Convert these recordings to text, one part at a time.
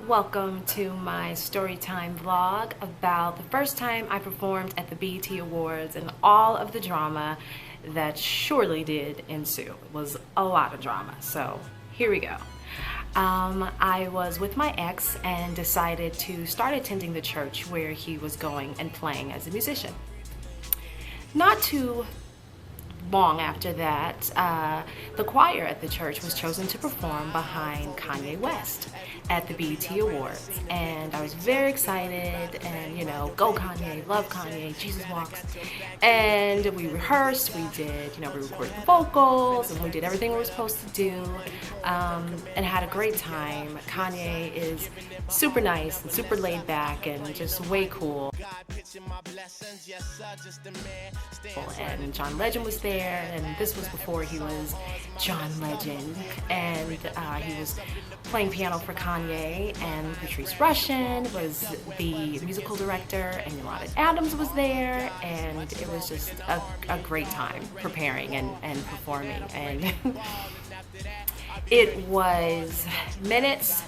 Welcome to my storytime vlog about the first time I performed at the BET Awards and all of the drama that surely did ensue. It was a lot of drama, so here we go. I was with my ex and decided to start attending the church where he was going and playing as a musician. Not too long after that, the choir at the church was chosen to perform behind Kanye West at the BET Awards, and I was very excited, and go Kanye, love Kanye, Jesus walks. And we rehearsed, we recorded the vocals, and we did everything we were supposed to do, and had a great time. Kanye is super nice and super laid back and just way cool. And John Legend was there, and this was before he was John Legend, and he was playing piano for Kanye, and Patrice Rushen was the musical director, and Yolanda Adams was there, and it was just a great time preparing and performing. And it was minutes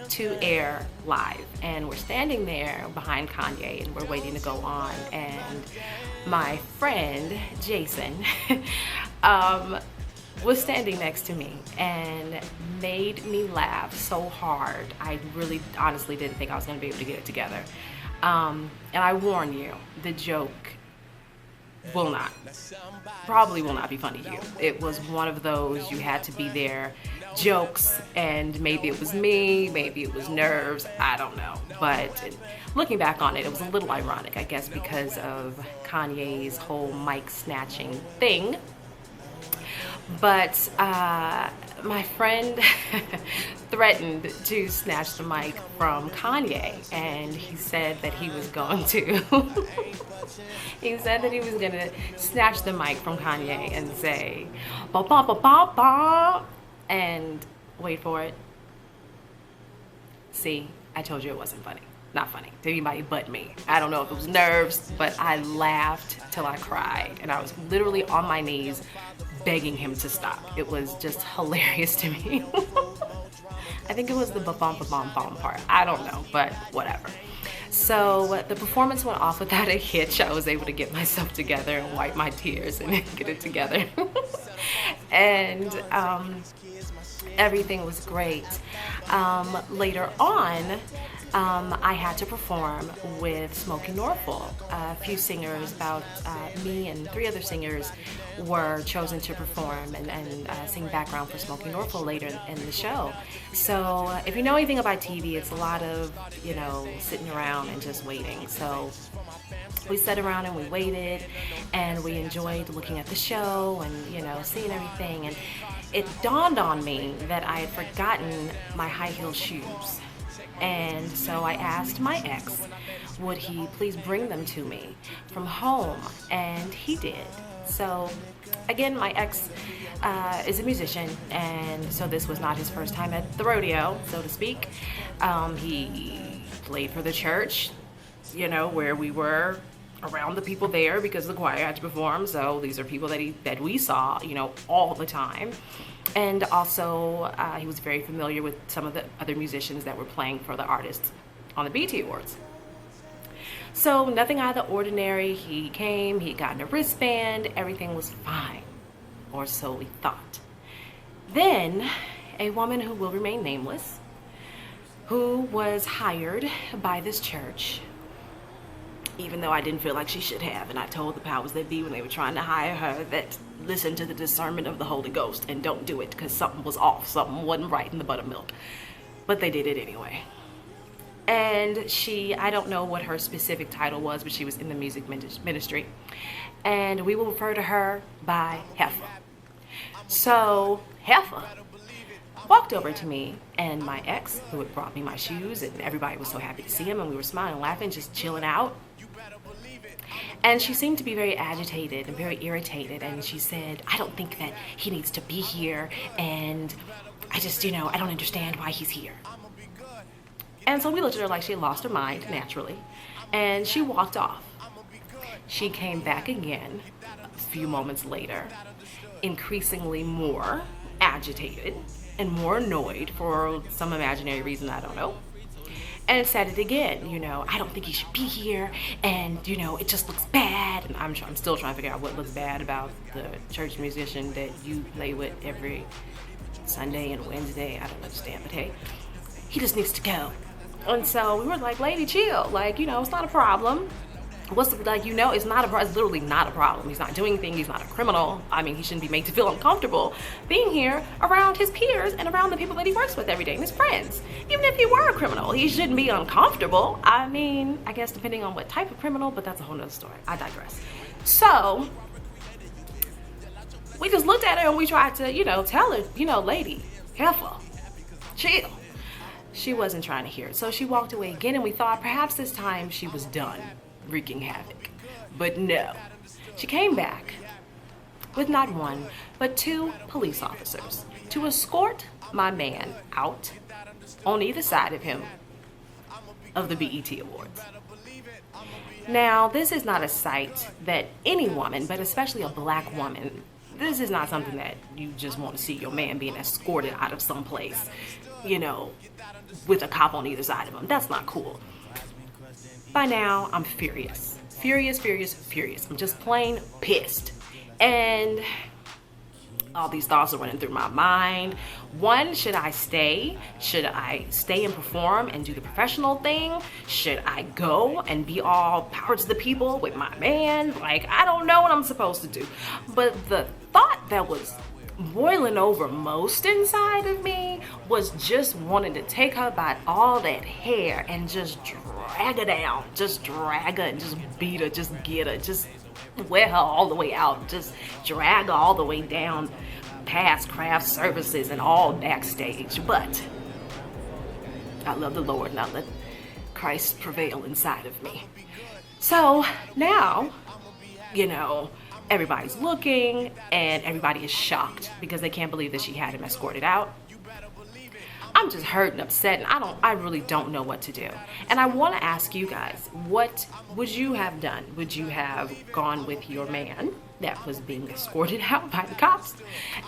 to air live, and we're standing there behind Kanye and we're waiting to go on, and my friend Jason was standing next to me and made me laugh so hard. I really honestly didn't think I was going to be able to get it together, and I warn you, the joke probably will not be funny to you. It was one of those you had to be there jokes, and maybe it was me, maybe it was nerves, I don't know. But looking back on it, it was a little ironic, I guess, because of Kanye's whole mic snatching thing. But my friend threatened to snatch the mic from Kanye, and he said that he was going to he said that he was going to snatch the mic from Kanye and say ba ba ba ba ba, and wait for it. See, I told you it wasn't funny. Not funny to anybody but me. I don't know if it was nerves, but I laughed till I cried, and I was literally on my knees begging him to stop. It was just hilarious to me. I think it was the ba-bum-ba-bum-bum part. I don't know, but whatever. So the performance went off without a hitch. I was able to get myself together and wipe my tears and get it together. And everything was great. Later on, I had to perform with Smokey Norfolk. A few singers, about me and 3 other singers, were chosen to perform and sing background for Smokey Norfolk later in the show. So if you know anything about TV, it's a lot of, sitting around and just waiting. So we sat around and we waited, and we enjoyed looking at the show and, seeing everything. And it dawned on me that I had forgotten my high heel shoes. And so I asked my ex, would he please bring them to me from home? And he did. So again, my ex is a musician, and so this was not his first time at the rodeo, so to speak. He played for the church, where we were around the people there because the choir had to perform. So these are people that we saw, all the time. And also, he was very familiar with some of the other musicians that were playing for the artists on the BET Awards. So nothing out of the ordinary. He came, he got in a wristband, everything was fine, or so we thought. Then, a woman who will remain nameless, who was hired by this church, even though I didn't feel like she should have, and I told the powers that be when they were trying to hire her that listen to the discernment of the Holy Ghost and don't do it because something was off, something wasn't right in the buttermilk. But they did it anyway. And I don't know what her specific title was, but she was in the music ministry. And we will refer to her by Heffa. So Heffa walked over to me and my ex, who had brought me my shoes, and everybody was so happy to see him, and we were smiling, laughing, just chilling out. And she seemed to be very agitated and very irritated, and she said, I don't think that he needs to be here, and I just, I don't understand why he's here. And so we looked at her like she had lost her mind, naturally, and she walked off. She came back again a few moments later, increasingly more agitated and more annoyed for some imaginary reason, I don't know. and said it again, you know, I don't think he should be here, and you know, it just looks bad. And I'm still trying to figure out what looks bad about the church musician that you play with every Sunday and Wednesday. I don't understand, but hey, he just needs to go. And so we were like, lady, chill, like, you know, it's not a problem. Like, you know, it's literally not a problem. He's not doing anything. He's not a criminal. I mean, he shouldn't be made to feel uncomfortable being here around his peers and around the people that he works with every day and his friends. Even if he were a criminal, he shouldn't be uncomfortable. I mean, I guess depending on what type of criminal, but that's a whole nother story. I digress. So we just looked at her and we tried to, you know, tell her, you know, lady, heifer, chill. She wasn't trying to hear it. So she walked away again, and we thought perhaps this time she was done wreaking havoc. But no. She came back with not one, but 2 police officers to escort my man out on either side of him of the BET Awards. Now, this is not a sight that any woman, but especially a black woman, this is not something that you just want to see your man being escorted out of some place, you know, with a cop on either side of him. That's not cool. By now, I'm furious. Furious, furious, furious. I'm just plain pissed. And all these thoughts are running through my mind. One, should I stay? Should I stay and perform and do the professional thing? Should I go and be all power to the people with my man? Like, I don't know what I'm supposed to do. But the thought that was boiling over most inside of me was just wanting to take her by all that hair and just drag her down. Just drag her and just beat her, just get her, just wear her all the way out, just drag her all the way down past craft services and all backstage. But I love the Lord and I let Christ prevail inside of me. So now, you know, everybody's looking and everybody is shocked because they can't believe that she had him escorted out. I'm just hurt and upset, and I really don't know what to do. And I want to ask you guys, what would you have done? Would you have gone with your man that was being escorted out by the cops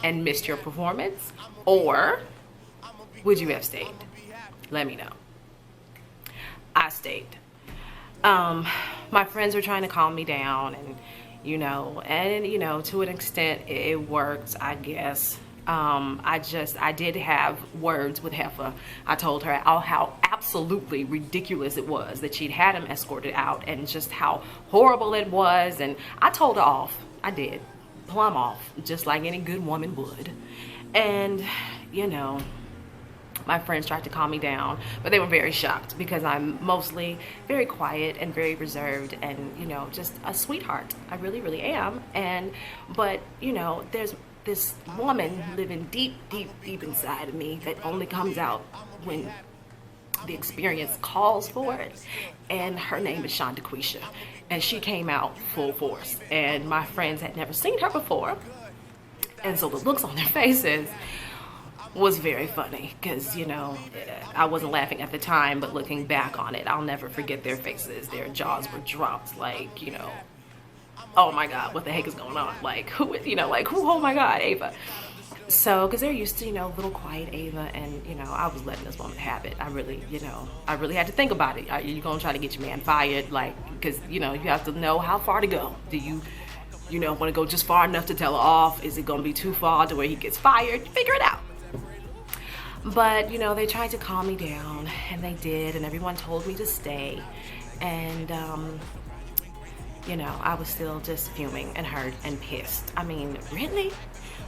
and missed your performance? Or would you have stayed? Let me know. I stayed. My friends were trying to calm me down, and you know, to an extent it worked, I guess. I did have words with Heffa. I told her how absolutely ridiculous it was that she'd had him escorted out and just how horrible it was. And I told her off. I did. Plumb off, just like any good woman would. And, you know, my friends tried to calm me down, but they were very shocked because I'm mostly very quiet and very reserved and, you know, just a sweetheart. I really, really am. But, you know, there's this woman living deep, deep, deep inside of me that only comes out when the experience calls for it. And her name is Shondaquisha. And she came out full force. And my friends had never seen her before. And so the looks on their faces was very funny because, you know, I wasn't laughing at the time, but looking back on it, I'll never forget their faces. Their jaws were dropped like, you know, oh my God, what the heck is going on? Like, who, you know, like, who, oh my God, Ava. So, because they're used to, you know, little quiet Ava, and, you know, I was letting this woman have it. I really, you know, I really had to think about it. Are you going to try to get your man fired? Like, because, you know, you have to know how far to go. Do you know, want to go just far enough to tell her off? Is it going to be too far to where he gets fired? Figure it out. But, you know, they tried to calm me down, and they did, and everyone told me to stay. And, you know, I was still just fuming and hurt and pissed. I mean, really?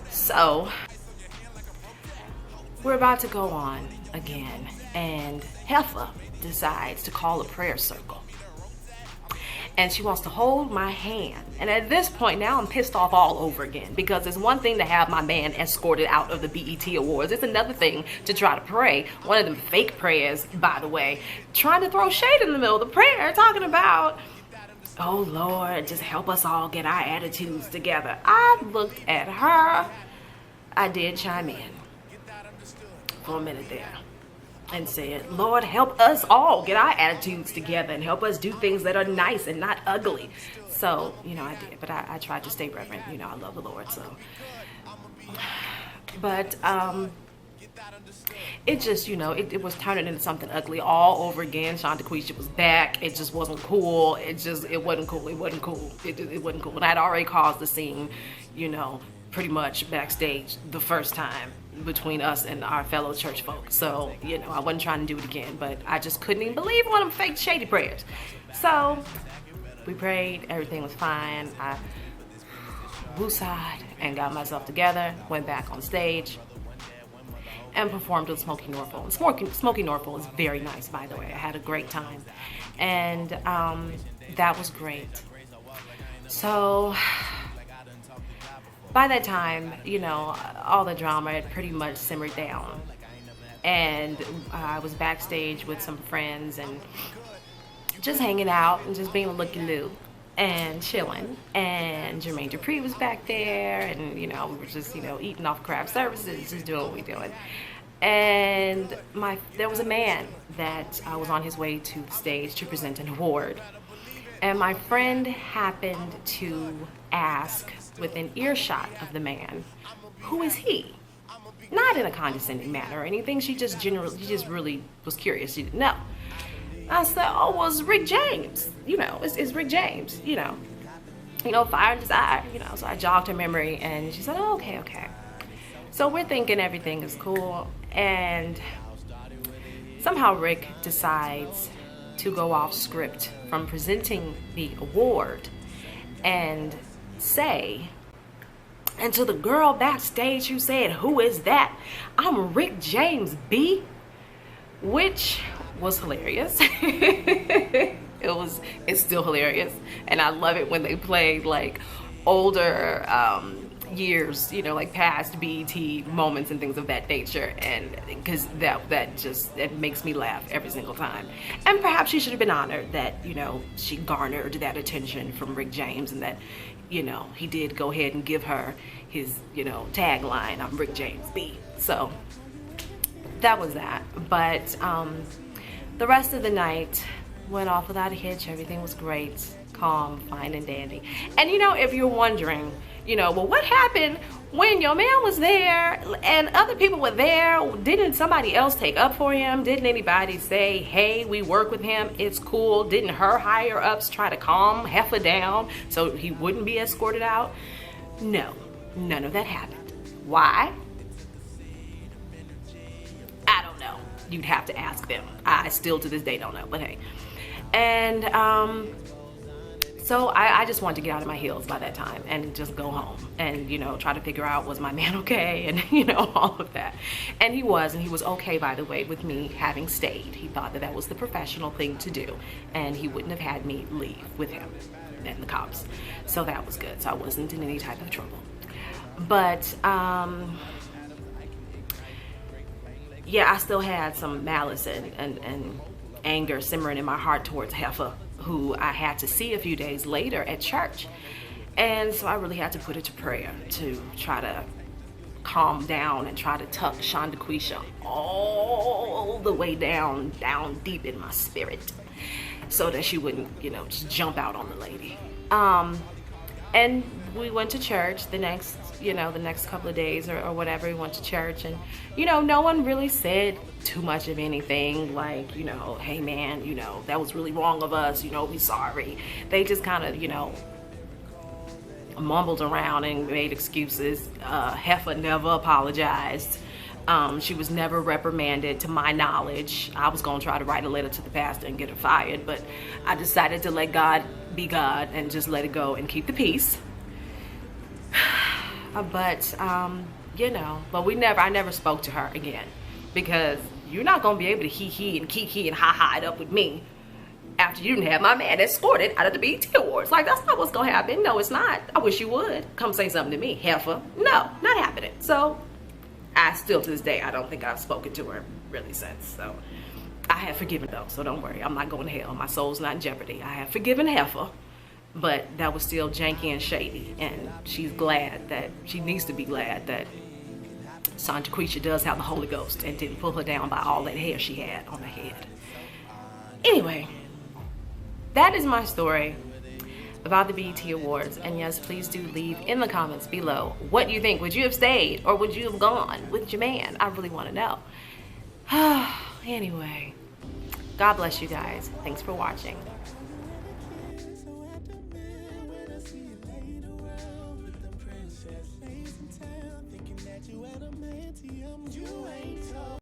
So, we're about to go on again, and Heffa decides to call a prayer circle. And she wants to hold my hand. And at this point now I'm pissed off all over again, because it's one thing to have my man escorted out of the BET Awards. It's another thing to try to pray. One of them fake prayers, by the way, trying to throw shade in the middle of the prayer, talking about, oh Lord, just help us all get our attitudes together. I looked at her. I did chime in for a minute there and said, Lord, help us all get our attitudes together and help us do things that are nice and not ugly. So, you know, I did, but I tried to stay reverent. You know, I love the Lord, so. But it just, you know, it was turning into something ugly all over again. Shantaquisha was back. It just wasn't cool. It wasn't cool. It wasn't cool. It wasn't cool. And I'd already caused the scene, you know, pretty much backstage the first time between us and our fellow church folk. So, you know, I wasn't trying to do it again, but I just couldn't even believe one of them fake shady prayers. So we prayed, everything was fine. I woosah'd and got myself together, went back on stage and performed with Smokey Norfolk. And Smokey Norfolk is very nice, by the way. I had a great time. And that was great. So by that time, you know, all the drama had pretty much simmered down. And I was backstage with some friends and just hanging out and just being a looky-loo and chilling. And Jermaine Dupri was back there, and, you know, we were just, you know, eating off craft services, just doing what we doing. And there was a man that was on his way to the stage to present an award. And my friend happened to ask, within earshot of the man, who is he? Not in a condescending manner or anything. She just really was curious. She didn't know. I said, oh, well, it's Rick James. You know, it's Rick James, you know, Fire and Desire, you know. So I jogged her memory, and she said, oh, okay. So we're thinking everything is cool, and somehow Rick decides to go off script from presenting the award and say, and to the girl backstage who said, who is that? I'm Rick James B, which was hilarious. It's still hilarious, and I love it when they play like older years, you know, like past BET moments and things of that nature, and because that makes me laugh every single time. And perhaps she should have been honored that, you know, she garnered that attention from Rick James, and that, you know, he did go ahead and give her his, you know, tagline, I'm Rick James B. So that was that. But the rest of the night went off without a hitch. Everything was great, calm, fine, and dandy. And, you know, if you're wondering, you know, well, what happened when your man was there and other people were there? Didn't somebody else take up for him? Didn't anybody say, hey, we work with him, it's cool? Didn't her higher ups try to calm Heffa down so he wouldn't be escorted out? No, none of that happened. Why? I don't know. You'd have to ask them. I still to this day don't know, but hey. And so I just wanted to get out of my heels by that time and just go home and, you know, try to figure out, was my man okay? And, you know, all of that. And he was okay, by the way, with me having stayed. He thought that was the professional thing to do, and he wouldn't have had me leave with him and the cops. So that was good. So I wasn't in any type of trouble. But yeah, I still had some malice and anger simmering in my heart towards Heffa, who I had to see a few days later at church. And so I really had to put it to prayer to try to calm down and try to tuck Shantaquisha all the way down deep in my spirit, so that she wouldn't, you know, just jump out on the lady. And we went to church the next couple of days or whatever. We went to church, and, you know, no one really said too much of anything, like, you know, hey man, you know, that was really wrong of us, you know, we sorry. They just kind of, you know, mumbled around and made excuses. Heffa never apologized. She was never reprimanded, to my knowledge. I was gonna try to write a letter to the pastor and get her fired, but I decided to let God be God and just let it go and keep the peace. But you know, but I never spoke to her again, because you're not gonna be able to hee and kiki and ha-ha it up with me after you didn't have my man escorted out of the BET Awards. Like, that's not what's gonna happen. No, it's not. I wish you would come say something to me, Heffa. No, not happening. So I still, to this day, I don't think I've spoken to her really since. So I have forgiven, though, so don't worry. I'm not going to hell. My soul's not in jeopardy. I have forgiven Heffa, but that was still janky and shady, and she's glad that, she needs to be glad that Shantaquisha does have the Holy Ghost and didn't pull her down by all that hair she had on her head. Anyway, that is my story. about the BET Awards. And yes, please do leave in the comments below what you think. Would you have stayed or would you have gone with your man? I really want to know. Anyway, God bless you guys. Thanks for watching. You ain't told